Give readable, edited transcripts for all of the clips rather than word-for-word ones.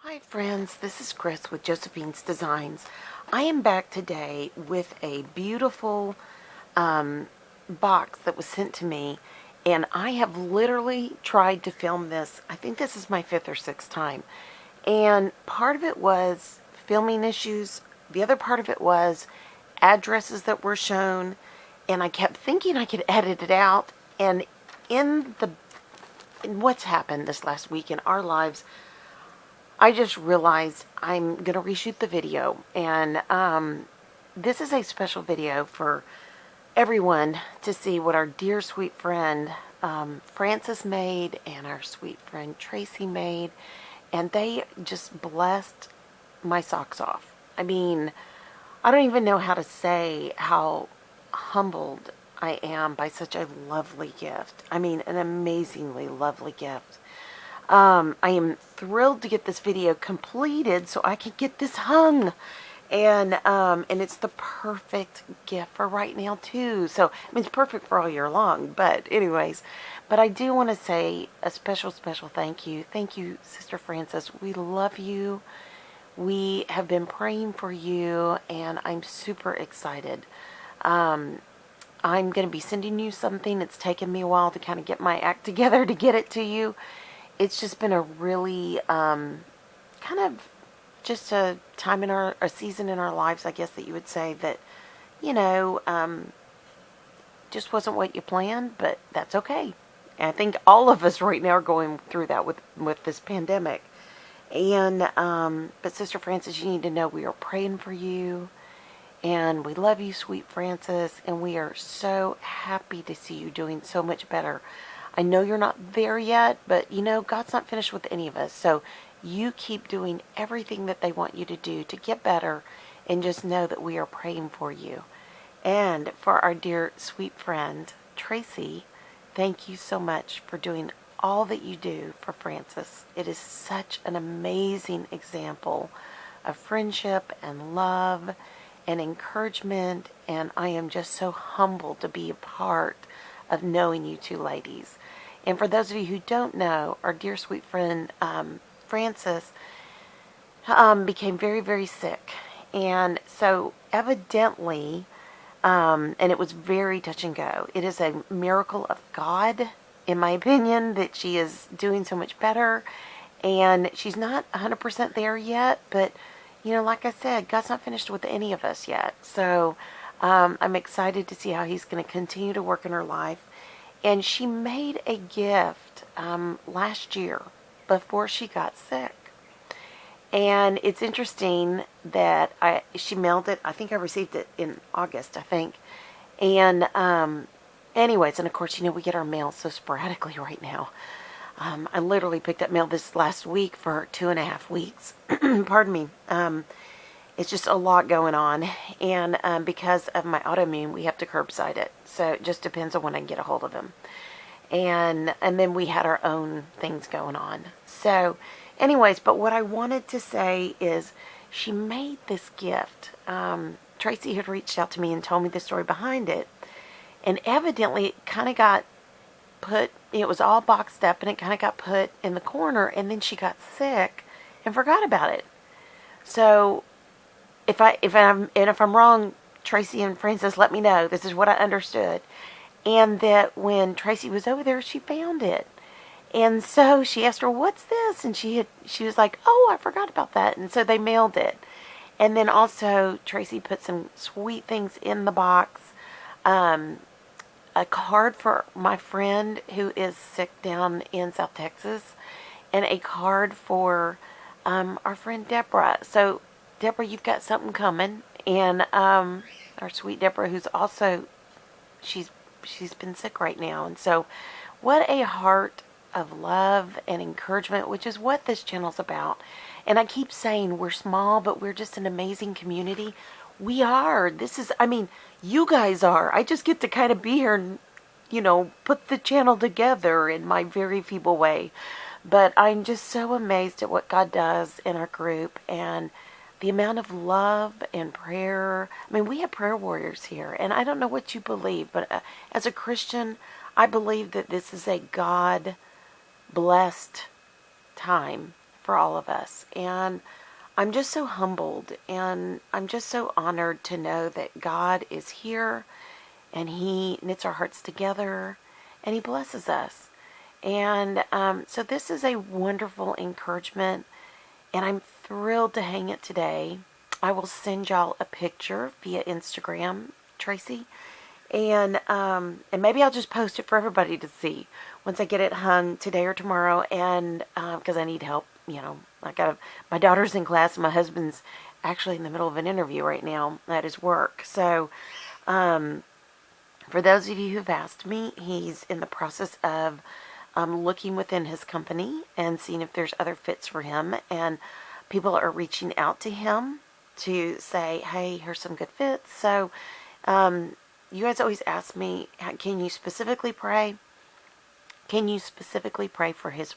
Hi friends, this is Chris with Josephine's Designs. I am back today with a beautiful box that was sent to me, and I have literally tried to film this. I think this is my fifth or sixth time, and part of it was filming issues. The other part of it was addresses that were shown, and I kept thinking I could edit it out. And in what's happened this last week in our lives, I just realized I'm going to reshoot the video, and this is a special video for everyone to see what our dear sweet friend Frances made and our sweet friend Tracy made, and they just blessed my socks off. I mean, I don't even know how to say how humbled I am by such a lovely gift. I mean, an amazingly lovely gift. I am thrilled to get this video completed so I can get this hung. And it's the perfect gift for right now too. So, I mean, it's perfect for all year long. But anyways, but I do want to say a special, special thank you. Thank you, Sister Frances. We love you. We have been praying for you, and I'm super excited. I'm going to be sending you something. It's taken me a while to kind of get my act together to get it to you. It's just been a really kind of just a time in a season in our lives, I guess that you would say, that, you know, just wasn't what you planned, but that's okay. And I think all of us right now are going through that with this pandemic. And but Sister Frances, you need to know we are praying for you, and we love you, sweet Frances, and we are so happy to see you doing so much better. I know you're not there yet, but you know, God's not finished with any of us. So you keep doing everything that they want you to do to get better, and just know that we are praying for you. And for our dear sweet friend, Tracy, thank you so much for doing all that you do for Frances. It is such an amazing example of friendship and love and encouragement, and I am just so humbled to be a part of knowing you two ladies. And for those of you who don't know, our dear sweet friend Frances became very, very sick. And so evidently, and it was very touch and go. It is a miracle of God, in my opinion, that she is doing so much better. And she's not 100% there yet, but, you know, like I said, God's not finished with any of us yet. So I'm excited to see how he's going to continue to work in her life. And she made a gift last year before she got sick. And it's interesting that she mailed it. I think I received it in August, I think. And anyways, and of course, you know, we get our mail so sporadically right now. I literally picked up mail this last week for 2.5 weeks. Pardon me. It's just a lot going on, and because of my autoimmune, we have to curbside it. So it just depends on when I can get a hold of him. And then we had our own things going on. So anyways, but what I wanted to say is she made this gift. Tracy had reached out to me and told me the story behind it. And evidently it kind of got put, it was all boxed up, and it kind of got put in the corner, and then she got sick and forgot about it. So if I'm wrong, Tracy and Frances, let me know. This is what I understood. And that when Tracy was over there, she found it. And so she asked her, "What's this?" And she was like, "Oh, I forgot about that." And so they mailed it. And then also Tracy put some sweet things in the box. A card for my friend who is sick down in South Texas, and a card for our friend Deborah. So Deborah, you've got something coming. And our sweet Deborah, who's also, she's been sick right now. And so what a heart of love and encouragement, which is what this channel's about. And I keep saying we're small, but we're just an amazing community. We are. This is, I mean, you guys are. I just get to kind of be here and, you know, put the channel together in my very feeble way. But I'm just so amazed at what God does in our group, and the amount of love and prayer. I mean, we have prayer warriors here, and I don't know what you believe, but as a Christian, I believe that this is a God-blessed time for all of us. And I'm just so humbled, and I'm just so honored to know that God is here, and He knits our hearts together, and He blesses us. And so this is a wonderful encouragement, and I'm thrilled to hang it today. I will send y'all a picture via Instagram, Tracy, and maybe I'll just post it for everybody to see once I get it hung today or tomorrow. And because I need help, my daughter's in class, and my husband's actually in the middle of an interview right now at his work. So for those of you who've asked me, he's in the process of looking within his company and seeing if there's other fits for him. And people are reaching out to him to say, hey, here's some good fits. So you guys always ask me, can you specifically pray? Can you specifically pray for his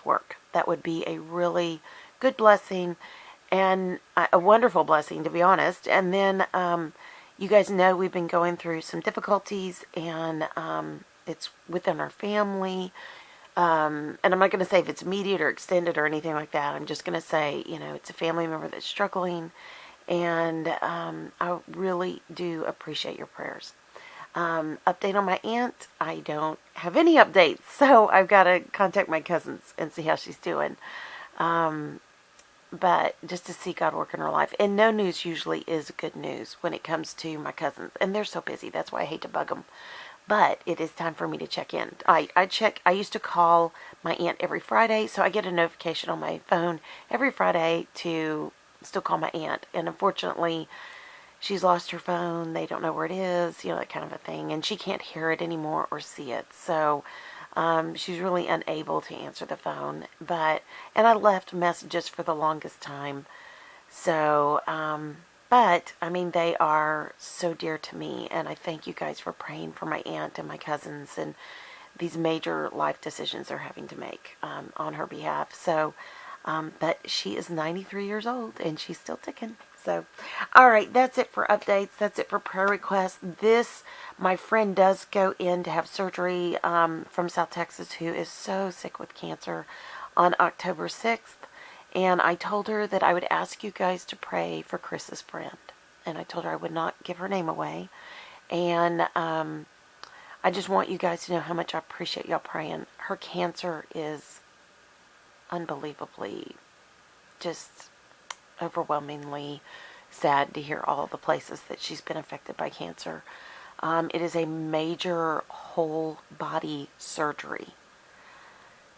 work? That would be a really good blessing, and a wonderful blessing, to be honest. And then you guys know we've been going through some difficulties, and it's within our family. And I'm not going to say if it's immediate or extended or anything like that. I'm just going to say, it's a family member that's struggling. And I really do appreciate your prayers. Update on my aunt. I don't have any updates, so I've got to contact my cousins and see how she's doing. But just to see God work in her life. And no news usually is good news when it comes to my cousins. And they're so busy. That's why I hate to bug them. But it is time for me to check in. I used to call my aunt every Friday, so I get a notification on my phone every Friday to still call my aunt. And unfortunately, she's lost her phone. They don't know where it is, that kind of a thing. And she can't hear it anymore or see it. So she's really unable to answer the phone. And I left messages for the longest time. So, but, they are so dear to me. And I thank you guys for praying for my aunt and my cousins and these major life decisions they're having to make on her behalf. So, but she is 93 years old, and she's still ticking. So, all right, that's it for updates. That's it for prayer requests. My friend does go in to have surgery from South Texas, who is so sick with cancer, on October 6th. And I told her that I would ask you guys to pray for Chris's friend. And I told her I would not give her name away. And I just want you guys to know how much I appreciate y'all praying. Her cancer is unbelievably, just overwhelmingly sad to hear all the places that she's been affected by cancer. It is a major whole body surgery.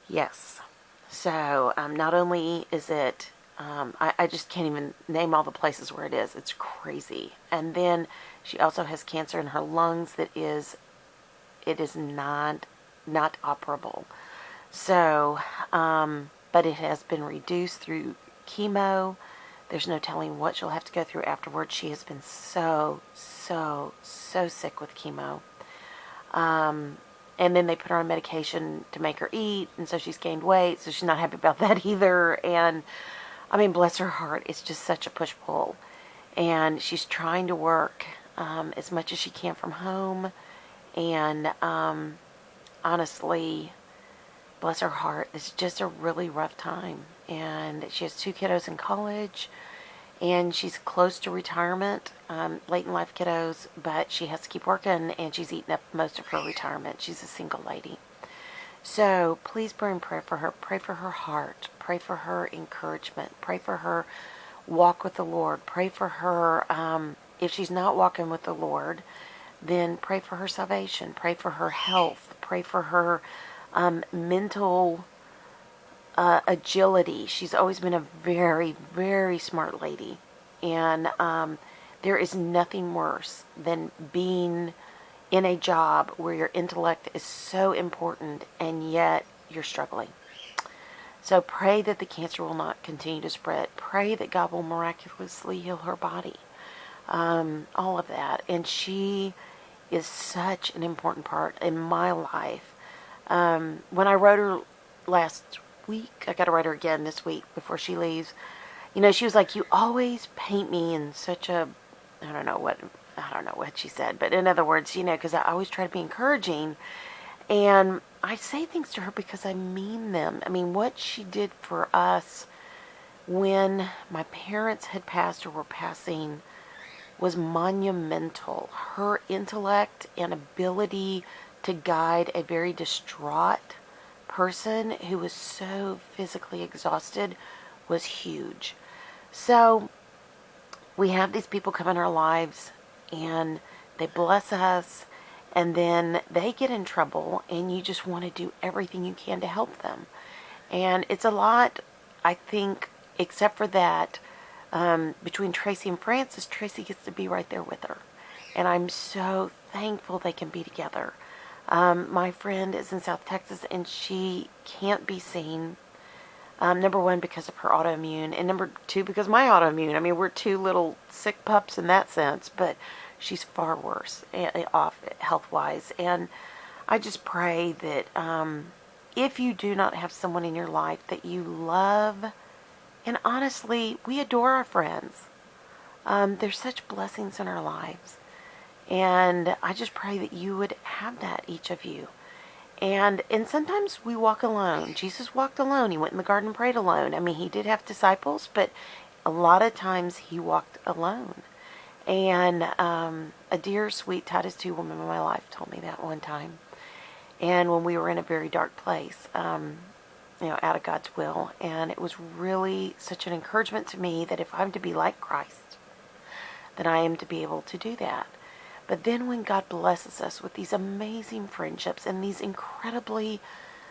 Yes. So not only is it, I just can't even name all the places where it is. It's crazy. And then she also has cancer in her lungs it is not operable. So, but it has been reduced through chemo. There's no telling what she'll have to go through afterwards. She has been so sick with chemo. And then they put her on medication to make her eat, and so she's gained weight, so she's not happy about that either. And, bless her heart, it's just such a push-pull. And she's trying to work as much as she can from home. And honestly, bless her heart, it's just a really rough time. And she has 2 kiddos in college, and she's close to retirement, late in life kiddos, but she has to keep working, and she's eaten up most of her retirement. She's a single lady. So please pray and pray for her. Pray for her heart. Pray for her encouragement. Pray for her walk with the Lord. Pray for her, if she's not walking with the Lord, then pray for her salvation. Pray for her health. Pray for her mental agility. She's always been a very, very smart lady. And there is nothing worse than being in a job where your intellect is so important and yet you're struggling. So pray that the cancer will not continue to spread. Pray that God will miraculously heal her body. All of that. And she is such an important part in my life. When I wrote her last week, I got to write her again this week before she leaves. She was like, you always paint me in such a, I don't know what she said, but in other words, because I always try to be encouraging, and I say things to her because I mean them. What she did for us when my parents had passed or were passing was monumental. Her intellect and ability to guide a very distraught person who was so physically exhausted was huge. So we have these people come in our lives and they bless us, and then they get in trouble and you just want to do everything you can to help them. And it's a lot, I think, except for that, between Tracy and Frances. Tracy gets to be right there with her. And I'm so thankful they can be together. My friend is in South Texas and she can't be seen. Number one, because of her autoimmune, and number two, because of my autoimmune. I mean, we're two little sick pups in that sense, but she's far worse off health-wise. And I just pray that if you do not have someone in your life that you love, and honestly, we adore our friends. There's such blessings in our lives. And I just pray that you would have that, each of you. And sometimes we walk alone. Jesus walked alone. He went in the garden and prayed alone. I mean, he did have disciples, but a lot of times he walked alone. And a dear, sweet Titus 2 woman in my life told me that one time. And when we were in a very dark place, out of God's will. And it was really such an encouragement to me that if I'm to be like Christ, then I am to be able to do that. But then when God blesses us with these amazing friendships and these incredibly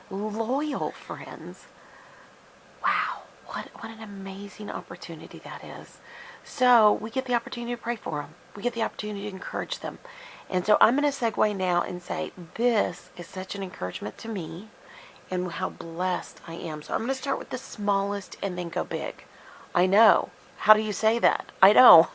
loyal friends, wow, what an amazing opportunity that is. So we get the opportunity to pray for them. We get the opportunity to encourage them. And so I'm going to segue now and say this is such an encouragement to me and how blessed I am. So I'm going to start with the smallest and then go big. I know. How do you say that? I know.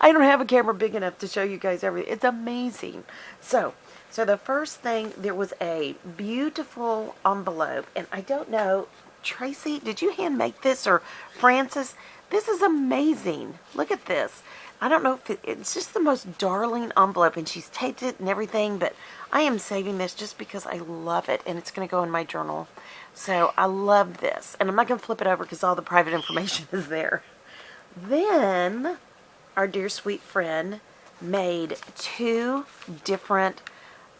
I don't have a camera big enough to show you guys everything. It's amazing. So the first thing, there was a beautiful envelope, and I don't know, Tracy, did you hand make this, or Frances? This is amazing. Look at this. I don't know if it's just the most darling envelope, and she's taped it and everything, but I am saving this just because I love it, and it's going to go in my journal. So I love this, and I'm not going to flip it over because all the private information is there. Then our dear sweet friend made 2 different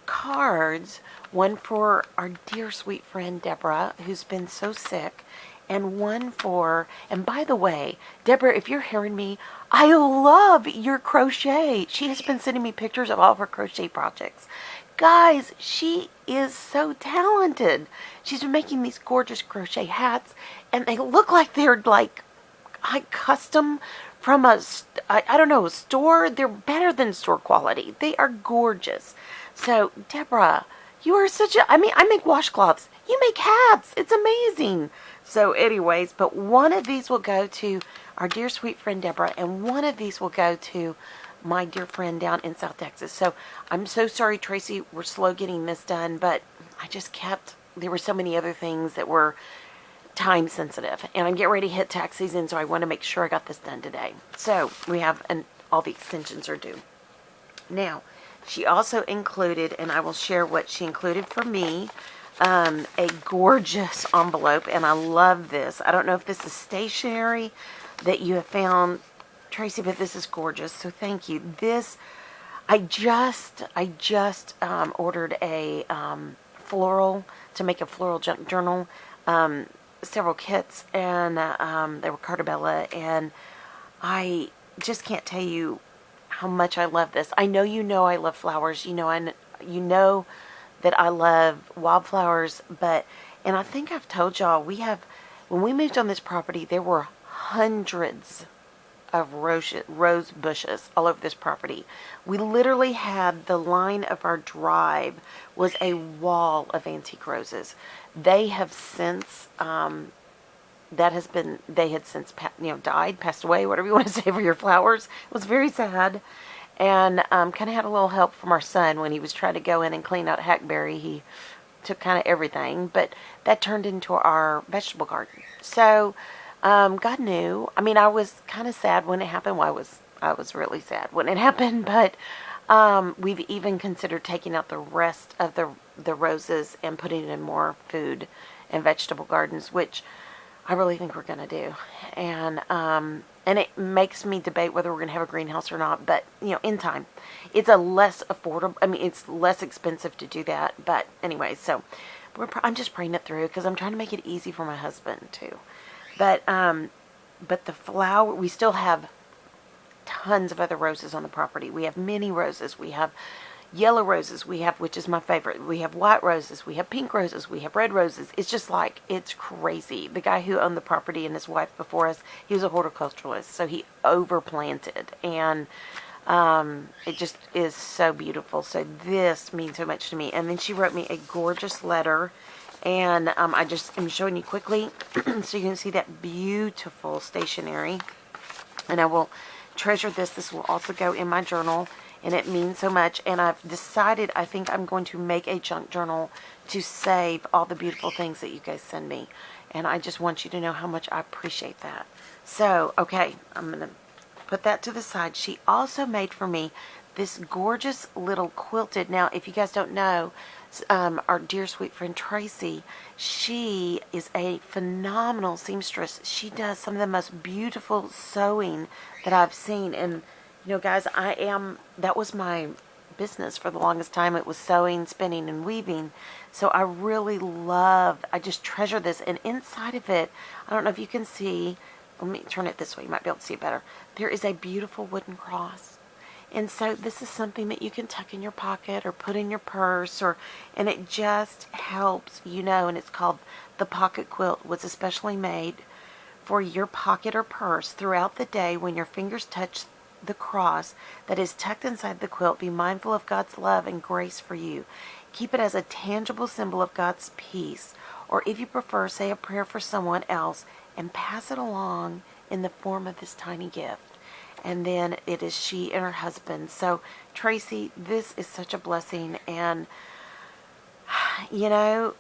cards, one for our dear sweet friend Deborah, who's been so sick, and one for, and by the way, Deborah, if you're hearing me, I love your crochet. She has been sending me pictures of all of her crochet projects. Guys, she is so talented. She's been making these gorgeous crochet hats, and they look like they're like custom from a store. They're better than store quality. They are gorgeous. So, Deborah, you are I make washcloths. You make hats. It's amazing. So, anyways, but one of these will go to our dear sweet friend Deborah, and one of these will go to my dear friend down in South Texas. So, I'm so sorry, Tracy, we're slow getting this done, but there were so many other things that were time sensitive, and I'm getting ready to hit tax season, so I want to make sure I got this done today. So we have, and all the extensions are due. Now, she also included, and I will share what she included for me, a gorgeous envelope, and I love this. I don't know if this is stationery that you have found, Tracy, but this is gorgeous, so thank you. This, I just ordered a floral, to make a floral journal, several kits, and they were Cartabella, and I just can't tell you how much I love this. I know I love flowers. You know that I love wildflowers, and I think I've told y'all, when we moved on this property, there were hundreds of rose bushes all over this property. We literally had, the line of our drive was a wall of antique roses. They have since, they had since died, passed away, whatever you want to say for your flowers. It was very sad. And kind of had a little help from our son when he was trying to go in and clean out hackberry. He took kind of everything, but that turned into our vegetable garden. So God knew. I mean, I was kind of sad when it happened. Well, I was really sad when it happened, but we've even considered taking out the rest of the roses and putting in more food and vegetable gardens, which I really think we're going to do. And it makes me debate whether we're going to have a greenhouse or not. But, you know, in time. It's a less affordable, I mean, it's less expensive to do that. But anyway, so I'm just praying it through because I'm trying to make it easy for my husband too. But the flower, we still have tons of other roses on the property. We have many roses. We have yellow roses. We have, which is my favorite. We have white roses. We have pink roses. We have red roses. It's just like, it's crazy. The guy who owned the property and his wife before us, he was a horticulturalist. So he overplanted. And it just is so beautiful. So this means so much to me. And then she wrote me a gorgeous letter. And I just am showing you quickly so you can see that beautiful stationery. And I will treasure this. This will also go in my journal. And it means so much. And I've decided I think I'm going to make a junk journal to save all the beautiful things that you guys send me. And I just want you to know how much I appreciate that. So, okay, I'm going to put that to the side. She also made for me this gorgeous little quilted. Now, if you guys don't know, our dear sweet friend Tracy, she is a phenomenal seamstress. She does some of the most beautiful sewing that I've seen. And you know, guys, that was my business for the longest time. It was sewing, spinning, and weaving. So I just treasure this. And inside of it, I don't know if you can see, let me turn it this way, you might be able to see it better. There is a beautiful wooden cross. And so this is something that you can tuck in your pocket or put in your purse, and it just helps, you know, and it's called the Pocket Quilt. Was especially made for your pocket or purse throughout the day when your fingers touch the cross that is tucked inside the quilt. Be mindful of God's love and grace for you. Keep it as a tangible symbol of God's peace, or if you prefer, say a prayer for someone else and pass it along in the form of this tiny gift. And then it is she and her husband. So Tracy, this is such a blessing, and you know,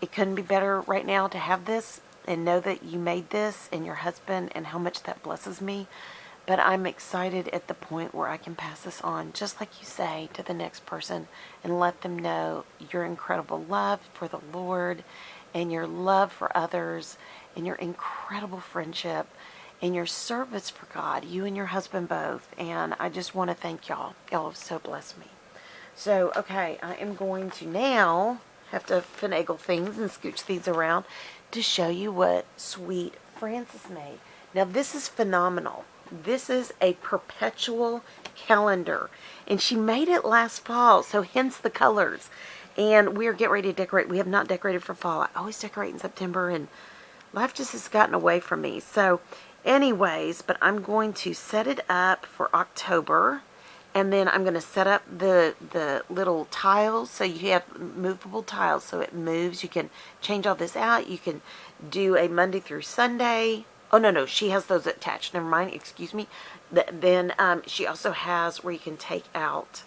it couldn't be better right now to have this and know that you made this and your husband, and how much that blesses me. But I'm excited at the point where I can pass this on, just like you say, to the next person and let them know your incredible love for the Lord and your love for others and your incredible friendship and your service for God, you and your husband both. And I just want to thank y'all. Y'all have so blessed me. So, okay, I am going to now have to finagle things and scooch these around to show you what sweet Frances made. Now, this is phenomenal. This is a perpetual calendar, and she made it last fall, so hence the colors. And we're getting ready to decorate. We have not decorated for fall. I always decorate in September, and life just has gotten away from me. So anyways, but I'm going to set it up for October, and then I'm going to set up the little tiles. So you have movable tiles, so it moves. You can change all this out. You can do a Monday through Sunday. Oh, no, she has those attached. Never mind, excuse me. Then she also has where you can take out,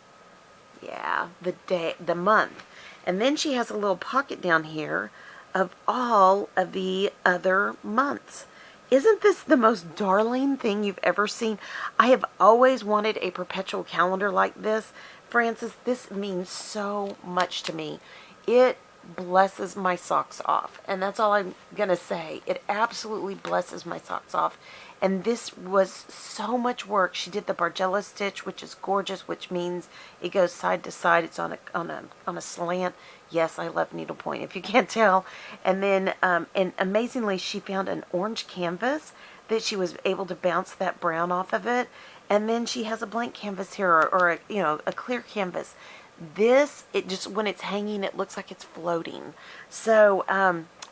the month. And then she has a little pocket down here of all of the other months. Isn't this the most darling thing you've ever seen? I have always wanted a perpetual calendar like this. Frances, this means so much to me. It blesses my socks off, and that's all I'm gonna say. It absolutely blesses my socks off. And this was so much work. She did the Bargella stitch, which is gorgeous, which means it goes side to side. It's on a slant. Yes, I love needlepoint, if you can't tell. And then and amazingly, she found an orange canvas that she was able to bounce that brown off of it. And then she has a blank canvas here, or a clear canvas. This, it just, when it's hanging, it looks like it's floating. So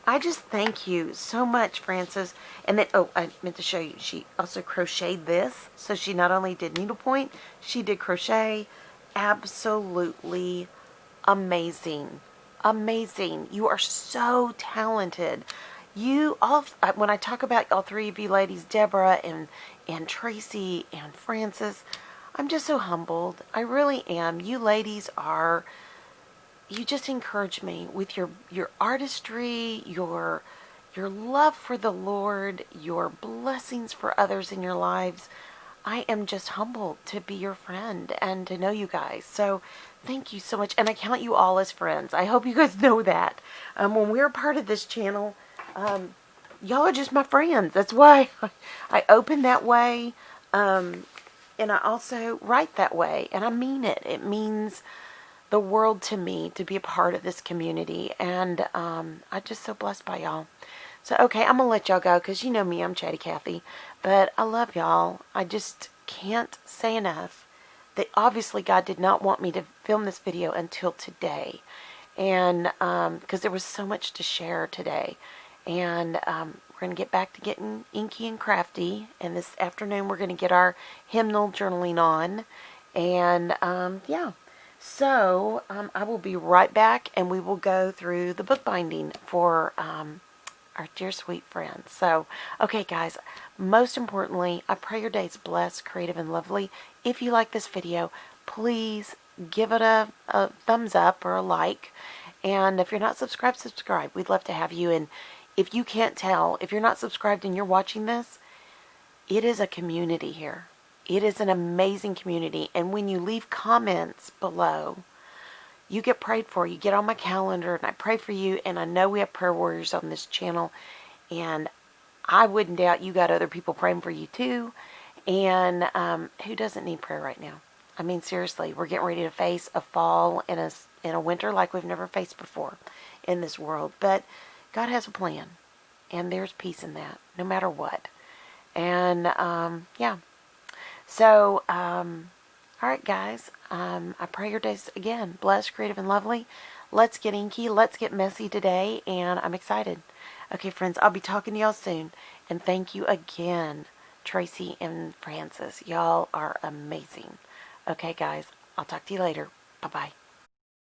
I just thank you so much, Frances. And then, oh, I meant to show you, she also crocheted this. So she not only did needlepoint, she did crochet. Absolutely amazing. Amazing. You are so talented. You all, when I talk about all three of you ladies, Deborah and Tracy and Frances, I'm just so humbled. I really am. You ladies are, you just encourage me with your artistry, your love for the Lord, your blessings for others in your lives. I am just humbled to be your friend and to know you guys. So thank you so much. And I count you all as friends. I hope you guys know that. When we're part of this channel, y'all are just my friends. That's why I open that way. And I also write that way. And I mean it. It means the world to me to be a part of this community. And I'm just so blessed by y'all. So, okay, I'm going to let y'all go because you know me, I'm Chatty Cathy. But I love y'all. I just can't say enough that obviously God did not want me to film this video until today. And because there was so much to share today. And we're going to get back to getting inky and crafty. And this afternoon we're going to get our hymnal journaling on. And yeah. So I will be right back and we will go through the bookbinding for our dear sweet friends. So, okay guys, most importantly, I pray your day's blessed, creative, and lovely. If you like this video, please give it a thumbs up or a like. And if you're not subscribed, subscribe. We'd love to have you. And if you can't tell, if you're not subscribed and you're watching this, it is a community here. It is an amazing community. And when you leave comments below, you get prayed for. You get on my calendar and I pray for you. And I know we have prayer warriors on this channel. And I wouldn't doubt you got other people praying for you too. And who doesn't need prayer right now? I mean, seriously, we're getting ready to face a fall and a winter like we've never faced before in this world. But God has a plan. And there's peace in that, no matter what. And yeah. So, all right, guys. I pray your days, again, blessed, creative, and lovely. Let's get inky. Let's get messy today. And I'm excited. Okay, friends, I'll be talking to y'all soon. And thank you again, Tracy and Francis. Y'all are amazing. Okay, guys, I'll talk to you later. Bye-bye.